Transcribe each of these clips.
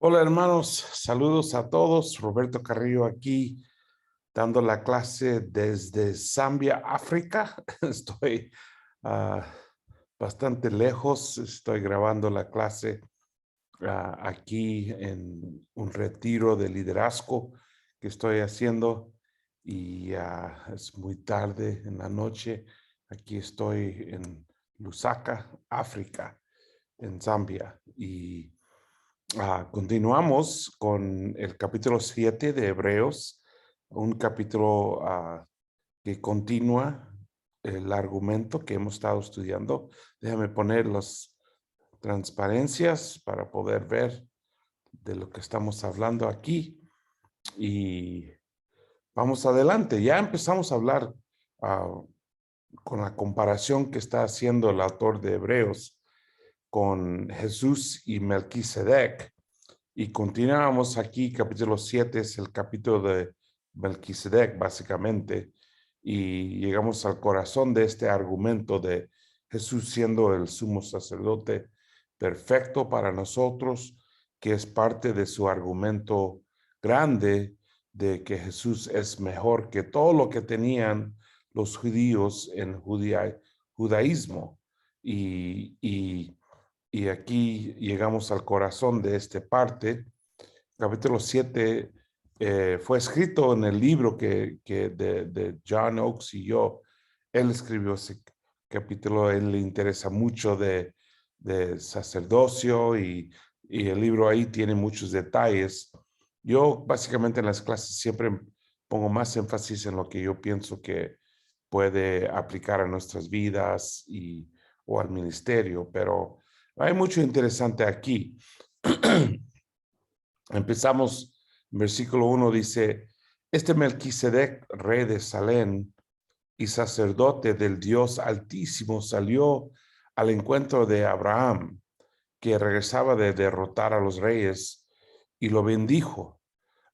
Hola hermanos, saludos a todos. Roberto Carrillo aquí dando la clase desde Zambia, África. Estoy ah, bastante lejos. Estoy grabando la clase aquí en un retiro de liderazgo que estoy haciendo y es muy tarde en la noche. Aquí estoy en Lusaka, África, en Zambia y continuamos con el capítulo 7 de Hebreos, un capítulo que continúa el argumento que hemos estado estudiando. Déjame poner las transparencias para poder ver de lo que estamos hablando aquí. Y vamos adelante. Ya empezamos a hablar con la comparación que está haciendo el autor de Hebreos con Jesús y Melquisedec. Y continuamos aquí, capítulo 7 es el capítulo de Melquisedec, básicamente, y llegamos al corazón de este argumento de Jesús siendo el sumo sacerdote perfecto para nosotros, que es parte de su argumento grande de que Jesús es mejor que todo lo que tenían los judíos en judaísmo. Y aquí llegamos al corazón de esta parte. Capítulo 7 fue escrito en el libro de John Oakes y yo. Él escribió ese capítulo. A él le interesa mucho de sacerdocio y el libro ahí tiene muchos detalles. Yo básicamente en las clases siempre pongo más énfasis en lo que yo pienso que puede aplicar a nuestras vidas o al ministerio, pero hay mucho interesante aquí. Empezamos, versículo 1 dice, este Melquisedec, rey de Salem y sacerdote del Dios Altísimo, salió al encuentro de Abraham, que regresaba de derrotar a los reyes, y lo bendijo.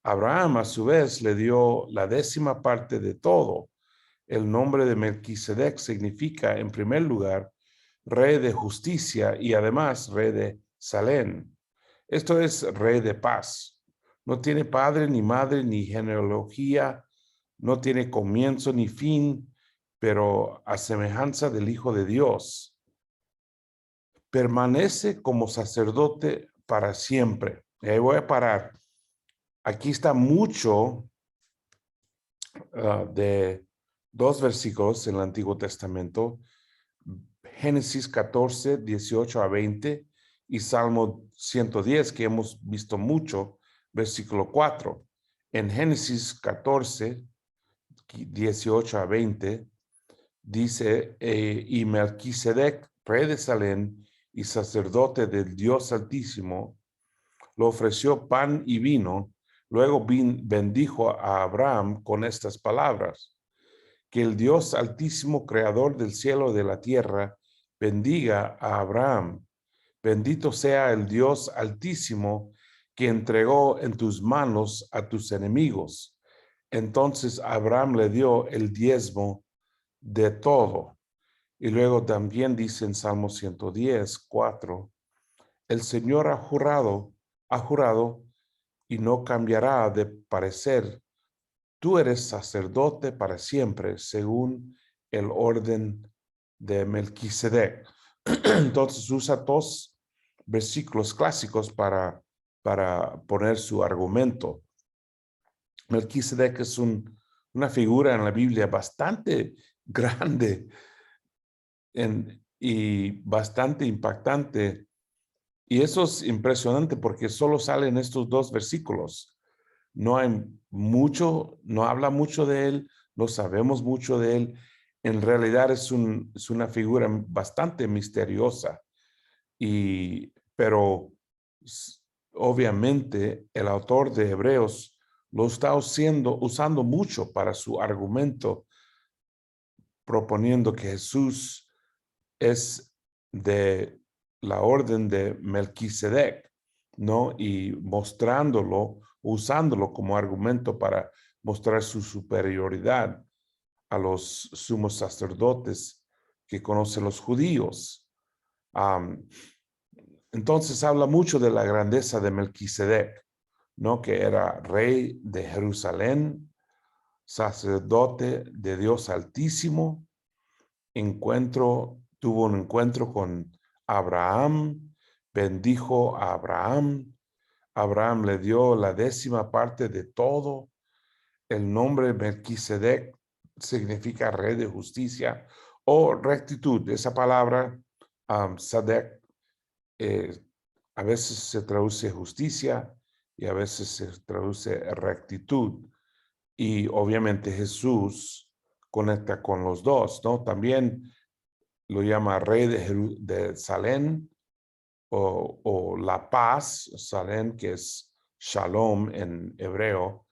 Abraham, a su vez, le dio la 10ª parte de todo. El nombre de Melquisedec significa, en primer lugar, rey de justicia y además rey de Salem. Esto es rey de paz. No tiene padre ni madre ni genealogía, no tiene comienzo ni fin, pero a semejanza del Hijo de Dios, permanece como sacerdote para siempre. Y ahí voy a parar. Aquí está mucho de 2 versículos en el Antiguo Testamento, Génesis 14, 18 a 20 y Salmo 110, que hemos visto mucho, versículo 4. En Génesis 14, 18 a 20, dice, y Melquisedec, rey de Salem y sacerdote del Dios Altísimo, lo ofreció pan y vino. Luego bendijo a Abraham con estas palabras: que el Dios Altísimo, creador del cielo y de la tierra, bendiga a Abraham. Bendito sea el Dios Altísimo que entregó en tus manos a tus enemigos. Entonces Abraham le dio el diezmo de todo. Y luego también dice en Salmo 110, 4, el Señor ha jurado y no cambiará de parecer. Tú eres sacerdote para siempre, según el orden de Melquisedec. Entonces usa 2 versículos clásicos para poner su argumento. Melquisedec es una figura en la Biblia bastante grande y bastante impactante. Y eso es impresionante porque solo salen estos 2 versículos. No hay mucho, no habla mucho de él, no sabemos mucho de él. En realidad es una figura bastante misteriosa, pero obviamente el autor de Hebreos lo está usando mucho para su argumento, proponiendo que Jesús es de la orden de Melquisedec, ¿no? Y usándolo como argumento para mostrar su superioridad a los sumos sacerdotes que conocen los judíos. entonces habla mucho de la grandeza de Melquisedec, ¿no? Que era rey de Jerusalén, sacerdote de Dios Altísimo, tuvo un encuentro con Abraham, bendijo a Abraham, Abraham le dio la 10ª parte de todo. El nombre Melquisedec significa rey de justicia o rectitud. Esa palabra, Sadek, a veces se traduce justicia y a veces se traduce rectitud. Y obviamente Jesús conecta con los dos, ¿no? También lo llama rey de Salem o la paz, Salem, que es Shalom en hebreo,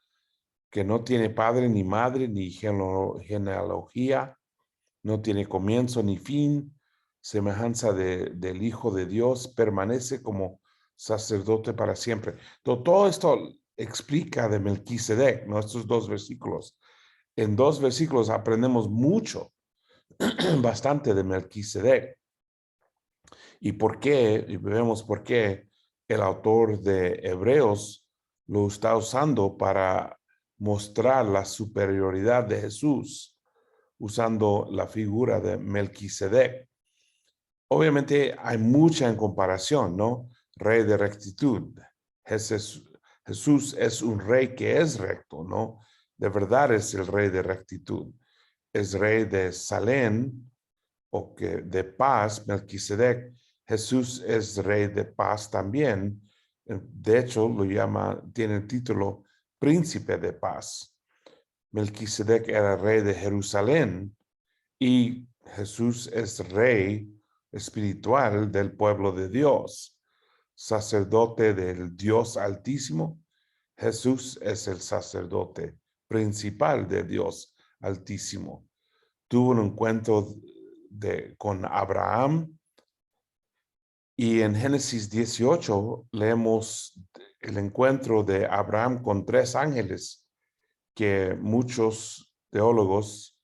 que no tiene padre ni madre ni genealogía, no tiene comienzo ni fin, semejanza del Hijo de Dios, permanece como sacerdote para siempre. Todo esto explica de Melquisedec, ¿no? Estos 2 versículos. En 2 versículos aprendemos mucho, bastante de Melquisedec. ¿Y por qué? Y vemos por qué el autor de Hebreos lo está usando para mostrar la superioridad de Jesús, usando la figura de Melquisedec. Obviamente hay mucha en comparación, ¿no? Rey de rectitud. Jesús es un rey que es recto, ¿no? De verdad es el rey de rectitud. Es rey de Salem, o que de paz, Melquisedec. Jesús es rey de paz también. De hecho, tiene el título príncipe de paz. Melquisedec era rey de Jerusalén y Jesús es rey espiritual del pueblo de Dios, sacerdote del Dios Altísimo. Jesús es el sacerdote principal de Dios Altísimo. Tuvo un encuentro con Abraham y en Génesis 18 leemos el encuentro de Abraham con 3 ángeles que muchos teólogos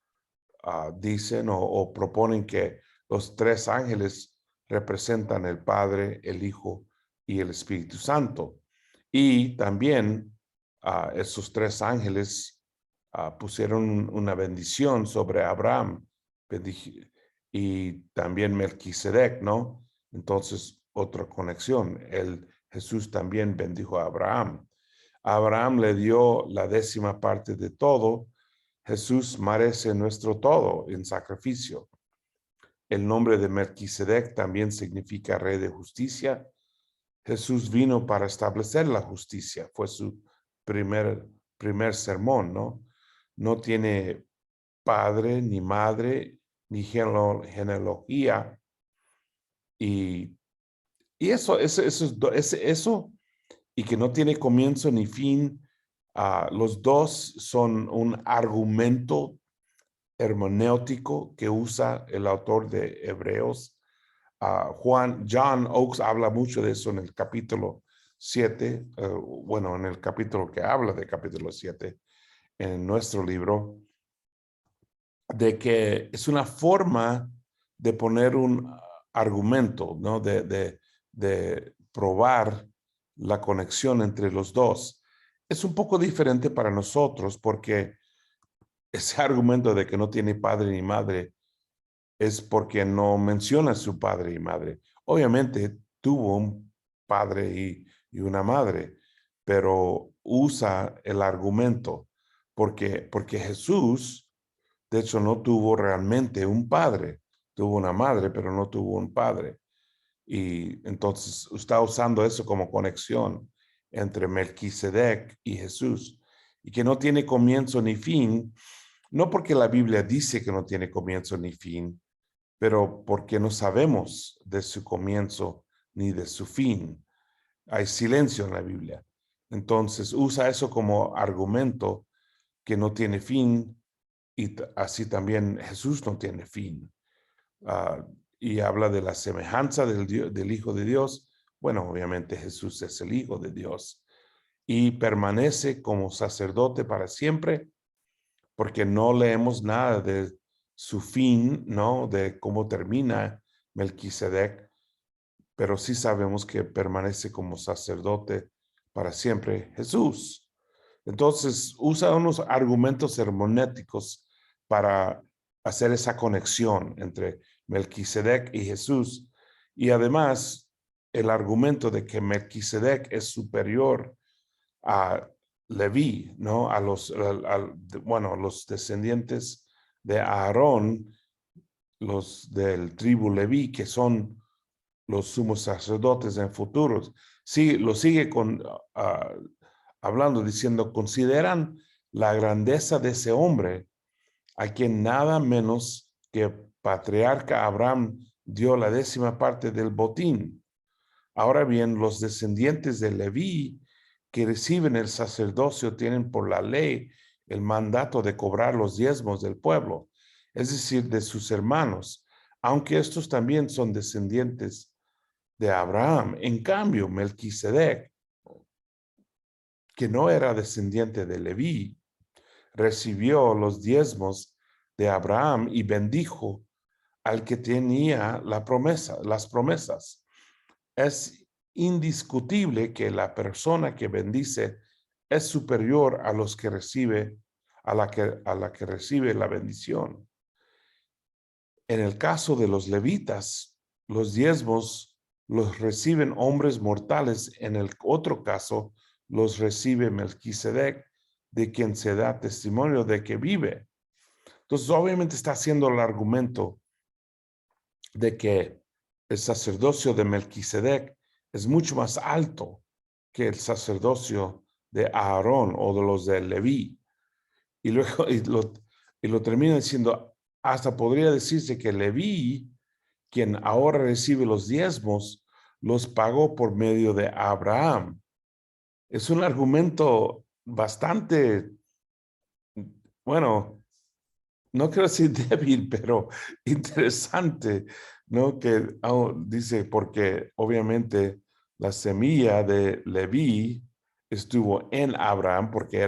dicen o proponen que los 3 ángeles representan el Padre, el Hijo y el Espíritu Santo. Y también esos 3 ángeles pusieron una bendición sobre Abraham y también Melquisedec, ¿no? Entonces, otra conexión. Jesús también bendijo a Abraham. Abraham le dio la 10ª parte de todo. Jesús merece nuestro todo en sacrificio. El nombre de Melquisedec también significa rey de justicia. Jesús vino para establecer la justicia. Fue su primer sermón, ¿no? No tiene padre, ni madre, ni genealogía. Y eso, y que no tiene comienzo ni fin. Los dos son un argumento hermenéutico que usa el autor de Hebreos. John Oakes habla mucho de eso en el capítulo 7, en el capítulo que habla de capítulo 7 en nuestro libro, de que es una forma de poner un argumento, ¿no? De probar la conexión entre los dos. Es un poco diferente para nosotros porque ese argumento de que no tiene padre ni madre es porque no menciona a su padre y madre. Obviamente tuvo un padre y una madre, pero usa el argumento porque Jesús, de hecho, no tuvo realmente un padre. Tuvo una madre, pero no tuvo un padre. Y entonces está usando eso como conexión entre Melquisedec y Jesús, y que no tiene comienzo ni fin, no porque la Biblia dice que no tiene comienzo ni fin, pero porque no sabemos de su comienzo ni de su fin. Hay silencio en la Biblia. Entonces usa eso como argumento que no tiene fin, y así también Jesús no tiene fin. Y habla de la semejanza del Hijo de Dios. Bueno, obviamente Jesús es el Hijo de Dios y permanece como sacerdote para siempre, porque no leemos nada de su fin, ¿no? De cómo termina Melquisedec, pero sí sabemos que permanece como sacerdote para siempre Jesús. Entonces usa unos argumentos hermenéuticos para hacer esa conexión entre Melquisedec y Jesús. Y además el argumento de que Melquisedec es superior a Leví, ¿no? Bueno, los descendientes de Aarón, los del tribu Leví, que son los sumos sacerdotes en futuros. Sí, lo sigue hablando, diciendo, consideran la grandeza de ese hombre, a quien nada menos que patriarca Abraham dio la 10ª parte del botín. Ahora bien, los descendientes de Leví que reciben el sacerdocio tienen por la ley el mandato de cobrar los diezmos del pueblo, es decir, de sus hermanos, aunque estos también son descendientes de Abraham. En cambio, Melquisedec, que no era descendiente de Leví, recibió los diezmos de Abraham y bendijo al que tenía las promesas. Es indiscutible que la persona que bendice es superior a los que recibe, a la que recibe la bendición. En el caso de los levitas, los diezmos los reciben hombres mortales. En el otro caso, los recibe Melquisedec, de quien se da testimonio de que vive. Entonces, obviamente está haciendo el argumento de que el sacerdocio de Melquisedec es mucho más alto que el sacerdocio de Aarón o de los de Leví. Y luego y lo termina diciendo, hasta podría decirse que Leví, quien ahora recibe los diezmos, los pagó por medio de Abraham. Es un argumento bastante, bueno, no quiero decir débil, pero interesante, ¿no? Que dice, porque obviamente la semilla de Leví estuvo en Abraham, porque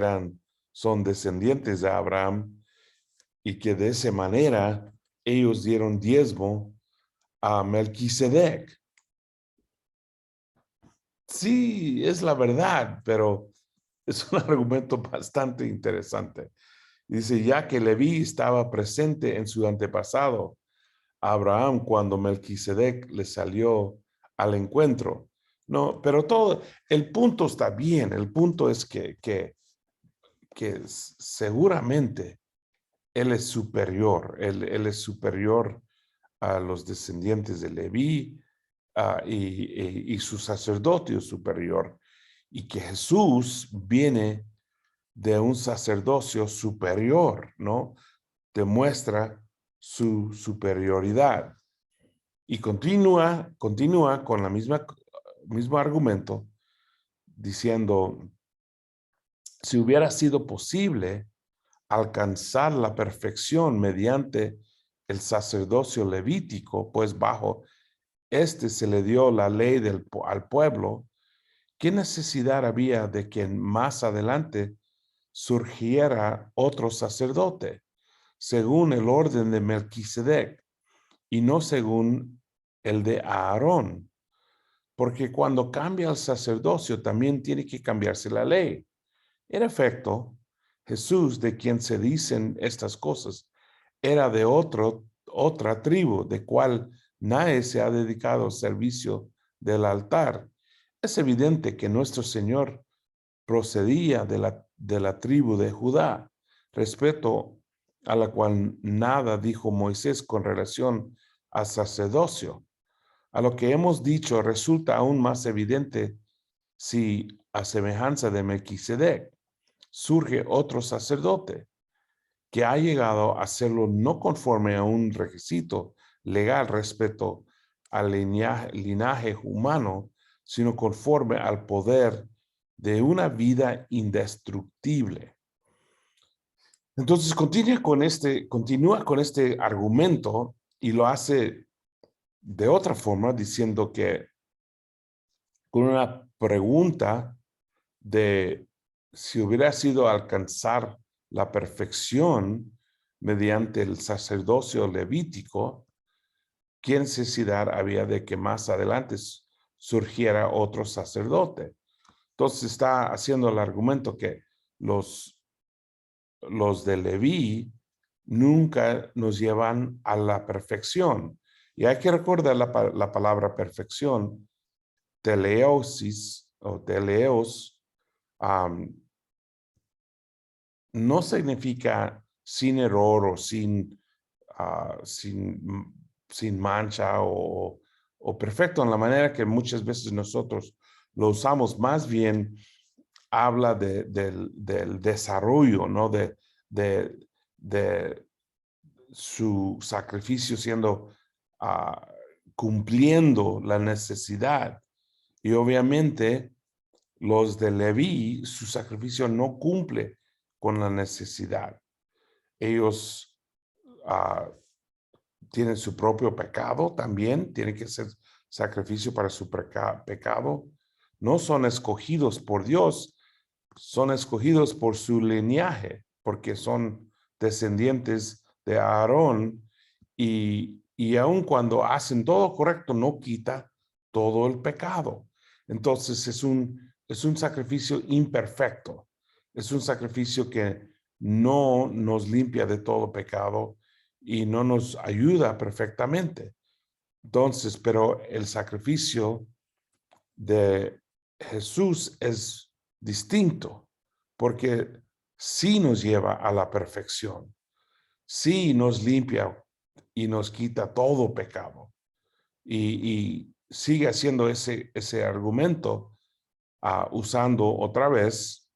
son descendientes de Abraham, y que de esa manera ellos dieron diezmo a Melquisedec. Sí, es la verdad, pero es un argumento bastante interesante. Dice, ya que Leví estaba presente en su antepasado, Abraham, cuando Melquisedec le salió al encuentro. No, pero el punto está bien. El punto es que seguramente él es superior. Él es superior a los descendientes de Leví y su sacerdocio superior. Y que Jesús viene de un sacerdocio superior, ¿no? Demuestra su superioridad. Y continúa con la mismo argumento, diciendo, si hubiera sido posible alcanzar la perfección mediante el sacerdocio levítico, pues bajo este se le dio la ley al pueblo, ¿qué necesidad había de que más adelante surgiera otro sacerdote, según el orden de Melquisedec, y no según el de Aarón? Porque cuando cambia el sacerdocio, también tiene que cambiarse la ley. En efecto, Jesús, de quien se dicen estas cosas, era de otra tribu, de cual nadie se ha dedicado al servicio del altar. Es evidente que nuestro Señor procedía de la tribu de Judá, respecto a la cual nada dijo Moisés con relación al sacerdocio. A lo que hemos dicho resulta aún más evidente si, a semejanza de Melquisedec, surge otro sacerdote que ha llegado a hacerlo no conforme a un requisito legal respecto al linaje humano, sino conforme al poder de una vida indestructible. Entonces continúa con este argumento y lo hace de otra forma, diciendo que con una pregunta de si hubiera sido alcanzar la perfección mediante el sacerdocio levítico, ¿qué necesidad había de que más adelante surgiera otro sacerdote? Entonces está haciendo el argumento que los de Leví nunca nos llevan a la perfección. Y hay que recordar la palabra perfección, teleosis o teleos, no significa sin error o sin mancha o perfecto en la manera que muchas veces nosotros lo usamos. Más bien habla del desarrollo, ¿no? De su sacrificio siendo, ah, cumpliendo la necesidad. Y obviamente los de Leví, su sacrificio no cumple con la necesidad. Ellos tienen su propio pecado también, tienen que ser sacrificio para su pecado. No son escogidos por Dios, son escogidos por su linaje, porque son descendientes de Aarón, y aun cuando hacen todo correcto, no quita todo el pecado. Entonces es un sacrificio imperfecto, es un sacrificio que no nos limpia de todo pecado y no nos ayuda perfectamente. Entonces, pero el sacrificio de Jesús es distinto, porque sí nos lleva a la perfección, sí nos limpia y nos quita todo pecado. Y sigue haciendo ese argumento, usando otra vez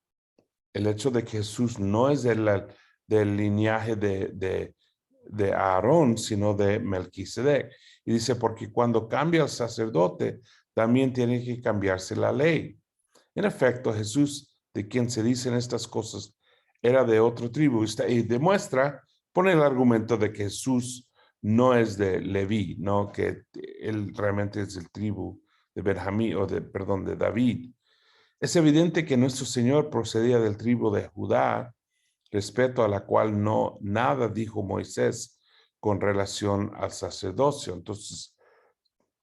el hecho de que Jesús no es del linaje de Aarón, sino de Melquisedec. Y dice, porque cuando cambia el sacerdote, también tiene que cambiarse la ley. En efecto, Jesús, de quien se dicen estas cosas, era de otra tribu, y demuestra, pone el argumento de que Jesús no es de Leví, no, que él realmente es del tribu de Benjamín, perdón, de David. Es evidente que nuestro Señor procedía del tribu de Judá, respecto a la cual no nada dijo Moisés con relación al sacerdocio. Entonces,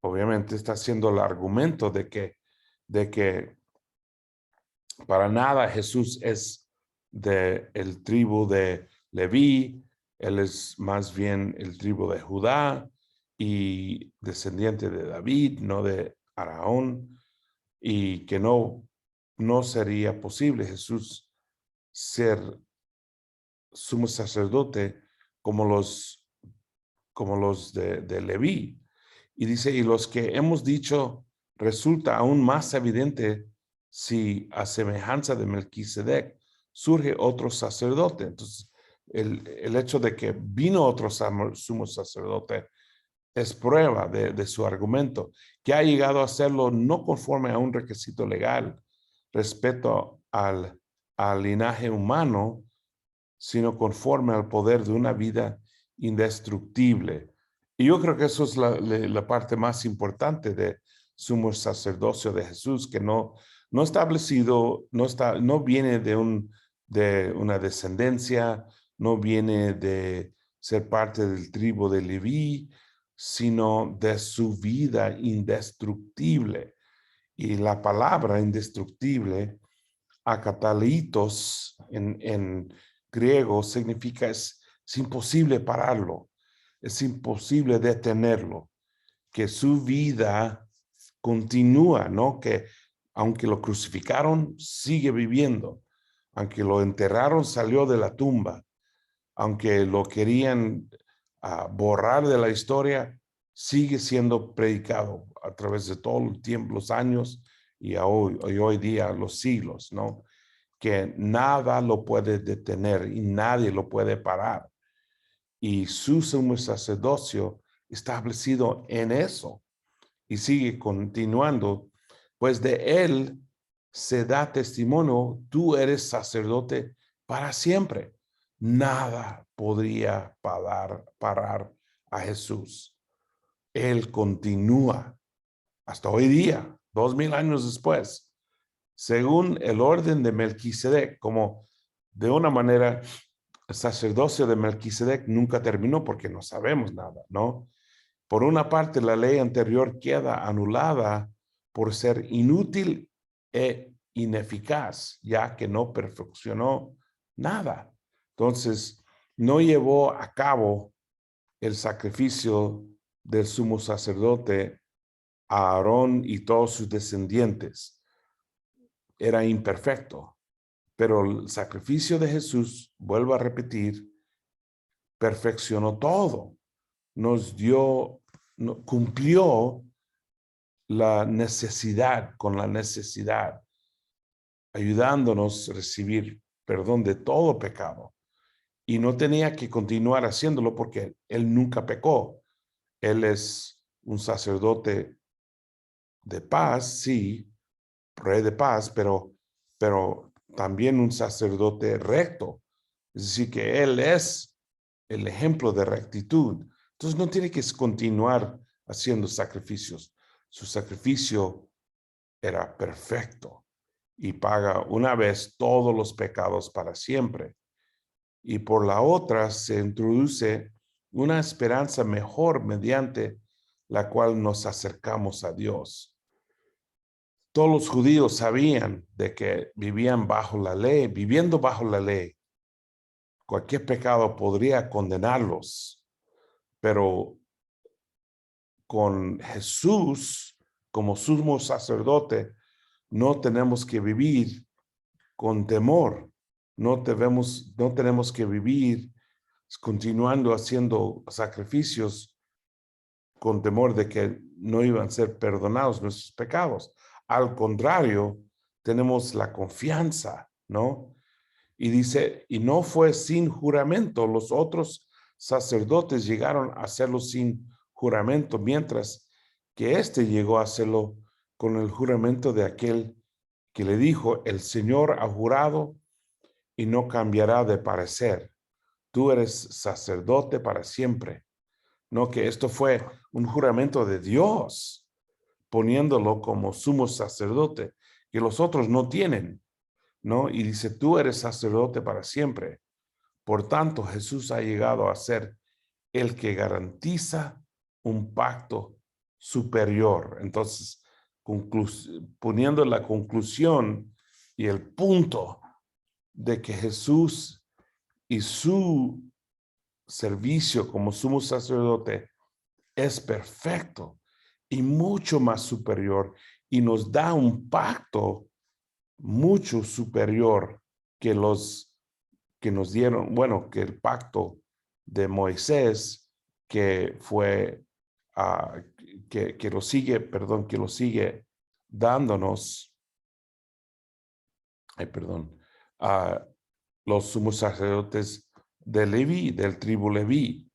obviamente está haciendo el argumento de que para nada Jesús es el tribu de Leví, él es más bien el tribu de Judá y descendiente de David, no de Aarón, y que no sería posible Jesús ser sumo sacerdote como los de Leví. Y dice, y los que hemos dicho resulta aún más evidente si a semejanza de Melquisedec surge otro sacerdote. Entonces, el hecho de que vino otro sumo sacerdote es prueba de su argumento, que ha llegado a hacerlo no conforme a un requisito legal respecto al linaje humano, sino conforme al poder de una vida indestructible. Y yo creo que eso es la parte más importante de sumo sacerdocio de Jesús, que no establecido, no viene de una descendencia, no viene de ser parte del tribu de Leví, sino de su vida indestructible. Y la palabra indestructible, acatalitos en griego, significa es imposible pararlo, es imposible detenerlo, que su vida continúa, ¿no? Que aunque lo crucificaron, sigue viviendo, aunque lo enterraron, salió de la tumba, aunque lo querían borrar de la historia, sigue siendo predicado a través de todo el tiempo, los años y hoy día los siglos, ¿no? Que nada lo puede detener y nadie lo puede parar. Y su sumo sacerdocio establecido en eso y sigue continuando, pues de él se da testimonio, tú eres sacerdote para siempre. Nada podría parar a Jesús. Él continúa hasta hoy día, 2000 años después, según el orden de Melquisedec, como de una manera el sacerdocio de Melquisedec nunca terminó porque no sabemos nada, ¿no? Por una parte, la ley anterior queda anulada por ser inútil e ineficaz, ya que no perfeccionó nada. Entonces, no llevó a cabo el sacrificio del sumo sacerdote a Aarón y todos sus descendientes. Era imperfecto, pero el sacrificio de Jesús, vuelvo a repetir, perfeccionó todo. Nos dio, cumplió la necesidad con la necesidad, ayudándonos a recibir perdón de todo pecado. Y no tenía que continuar haciéndolo porque él nunca pecó. Él es un sacerdote de paz, sí, rey de paz, pero también un sacerdote recto. Es decir, que él es el ejemplo de rectitud. Entonces no tiene que continuar haciendo sacrificios. Su sacrificio era perfecto y paga una vez todos los pecados para siempre. Y por la otra se introduce una esperanza mejor mediante la cual nos acercamos a Dios. Todos los judíos sabían de que vivían bajo la ley, viviendo bajo la ley. Cualquier pecado podría condenarlos, pero con Jesús como sumo sacerdote, no tenemos que vivir con temor. No tenemos que vivir continuando haciendo sacrificios con temor de que no iban a ser perdonados nuestros pecados. Al contrario, tenemos la confianza, ¿no? Y dice, y no fue sin juramento. Los otros sacerdotes llegaron a hacerlo sin juramento, mientras que éste llegó a hacerlo con el juramento de aquel que le dijo, el Señor ha jurado y no cambiará de parecer. Tú eres sacerdote para siempre. No, que esto fue un juramento de Dios, poniéndolo como sumo sacerdote, que los otros no tienen, ¿no? Y dice, tú eres sacerdote para siempre. Por tanto, Jesús ha llegado a ser el que garantiza un pacto superior. Entonces, poniendo la conclusión y el punto de que Jesús y su servicio como sumo sacerdote es perfecto y mucho más superior y nos da un pacto mucho superior que los que nos dieron, bueno, que el pacto de Moisés que fue, que lo sigue, perdón, que lo sigue dándonos, a los sumos sacerdotes de Leví, del tribu Leví.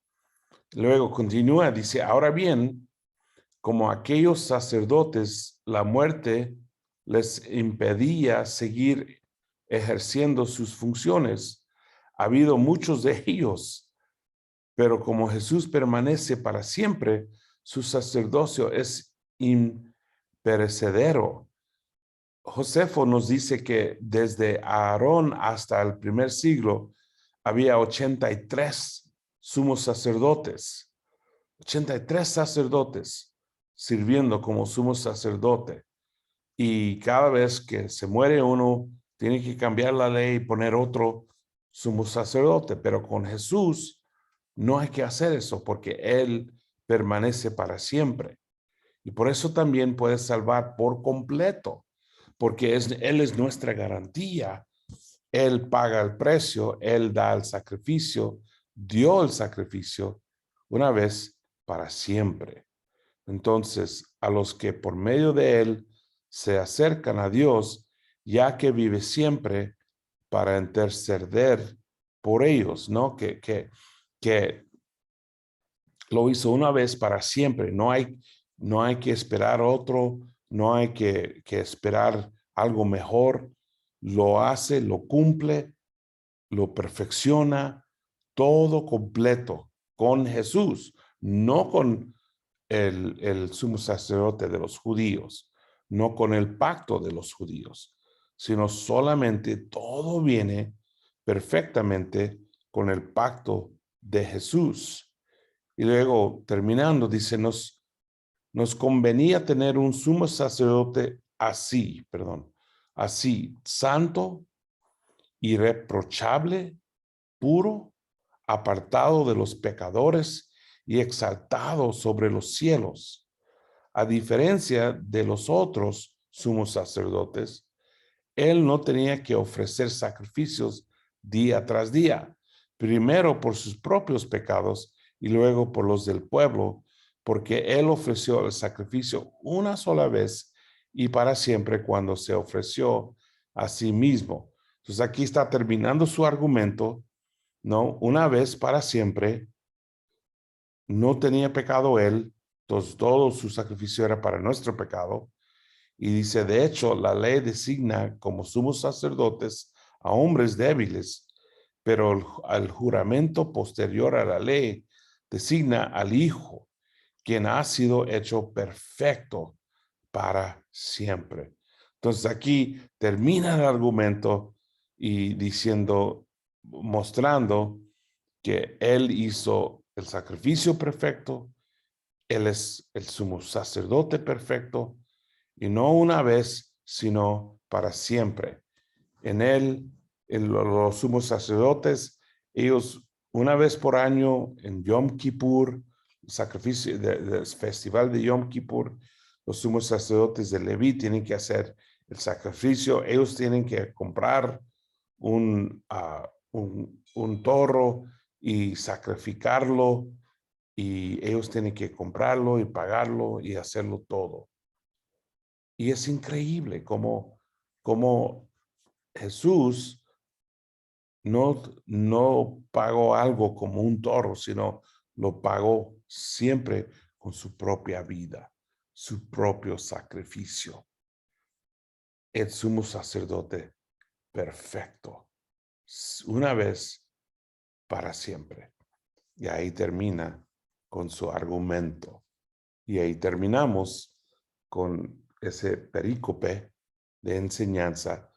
Luego continúa, dice, ahora bien, como aquellos sacerdotes, la muerte les impedía seguir ejerciendo sus funciones. Ha habido muchos de ellos, pero como Jesús permanece para siempre, su sacerdocio es imperecedero. Josefo nos dice que desde Aarón hasta el primer siglo había 83 sumos sacerdotes, 83 sacerdotes sirviendo como sumo sacerdote. Y cada vez que se muere uno, tiene que cambiar la ley y poner otro sumo sacerdote. Pero con Jesús no hay que hacer eso porque Él permanece para siempre. Y por eso también puede salvar por completo, porque Él es nuestra garantía. Él paga el precio, Él da el sacrificio, dio el sacrificio una vez para siempre. Entonces, a los que por medio de Él se acercan a Dios, ya que vive siempre para interceder por ellos, ¿no? Que lo hizo una vez para siempre. No hay que esperar otro, no hay que esperar algo mejor. Lo hace, lo cumple, lo perfecciona, todo completo con Jesús, no con el sumo sacerdote de los judíos, no con el pacto de los judíos, sino solamente todo viene perfectamente con el pacto de Jesús. Y luego, terminando, dice, nos convenía tener un sumo sacerdote así, santo, irreprochable, puro, apartado de los pecadores y exaltado sobre los cielos. A diferencia de los otros sumos sacerdotes, él no tenía que ofrecer sacrificios día tras día, primero por sus propios pecados y luego por los del pueblo, porque él ofreció el sacrificio una sola vez y para siempre cuando se ofreció a sí mismo. Entonces aquí está terminando su argumento, ¿no? Una vez para siempre, no tenía pecado él, entonces todo su sacrificio era para nuestro pecado. Y dice, de hecho, la ley designa como sumos sacerdotes a hombres débiles, pero al juramento posterior a la ley designa al Hijo, quien ha sido hecho perfecto para siempre. Entonces aquí termina el argumento y diciendo, mostrando que Él hizo el sacrificio perfecto, Él es el sumo sacerdote perfecto, y no una vez, sino para siempre. En él, los sumos sacerdotes, ellos una vez por año en Yom Kippur, el sacrificio del festival de Yom Kippur, los sumos sacerdotes de Leví tienen que hacer el sacrificio. Ellos tienen que comprar un toro y sacrificarlo, y ellos tienen que comprarlo y pagarlo y hacerlo todo. Y es increíble cómo Jesús no pagó algo como un toro, sino lo pagó siempre con su propia vida, su propio sacrificio. El sumo sacerdote perfecto, una vez para siempre. Y ahí termina con su argumento. Y ahí terminamos con ese perícope de enseñanza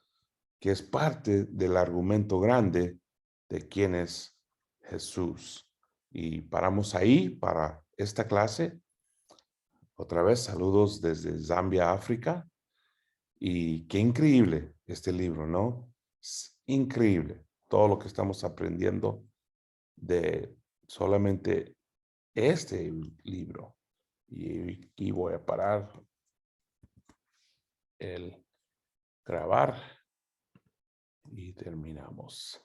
que es parte del argumento grande de quién es Jesús. Y paramos ahí para esta clase. Otra vez, saludos desde Zambia, África. Y qué increíble este libro, ¿no? Es increíble todo lo que estamos aprendiendo de solamente este libro. Y voy a parar el grabar y terminamos.